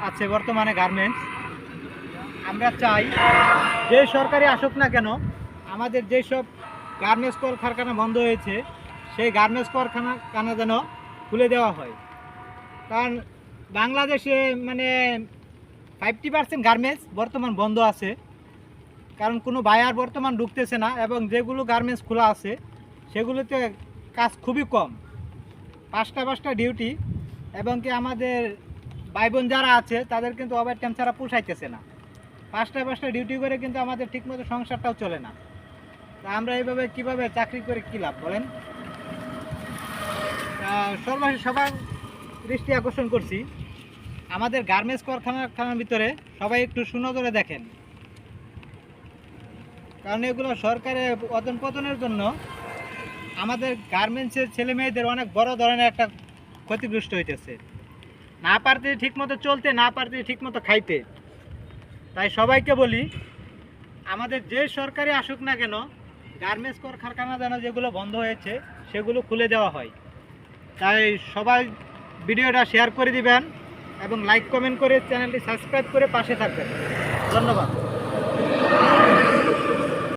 আছে বর্তমানে গার্মেন্টস। আমরা চাই যে সরকারি আসুক না কেন, আমাদের যেসব গার্মেন্টস কলকারখানা বন্ধ হয়েছে সেই গার্মেন্টস কলকারখানা যেন খুলে দেওয়া হয়। কারণ বাংলাদেশে মানে 50% গার্মেন্টস বর্তমান বন্ধ আছে, কারণ কোনো বায়ার বর্তমান ঢুকতেছে না, এবং যেগুলো গার্মেন্টস খোলা আছে সেগুলোতে কাজ খুবই কম, 5টা ডিউটি, এবং কি আমাদের ভাই বোন যারা আছে তাদের কিন্তু ওভার টাইম ছাড়া পোষাইতেছে না। 5টা ডিউটি করে কিন্তু আমাদের ঠিকমতো সংসারটাও চলে না। তা আমরা এইভাবে কিভাবে চাকরি করে কী লাভ বলেন? সর্বশেষ সবার দৃষ্টি আকর্ষণ করছি, আমাদের গার্মেন্টস কারখানার ভিতরে সবাই একটু সুনজরে দেখেন, কারণ এগুলো সরকারের অদন পতনের জন্য আমাদের গার্মেন্টসের ছেলে মেয়েদের অনেক বড় ধরনের একটা ক্ষতিগ্রস্ত হইতেছে, না পারতে ঠিকমতো চলতে, না পারতে ঠিকমতো খাইতে। তাই সবাইকে বলি, আমাদের যে সরকারি আসুক না কেন, গার্মেন্টস কারখানা যেন যেগুলো বন্ধ হয়েছে সেগুলো খুলে দেওয়া হয়। তাই সবাই ভিডিওটা শেয়ার করে দিবেন এবং লাইক কমেন্ট করে চ্যানেলটি সাবস্ক্রাইব করে পাশে থাকবেন। ধন্যবাদ।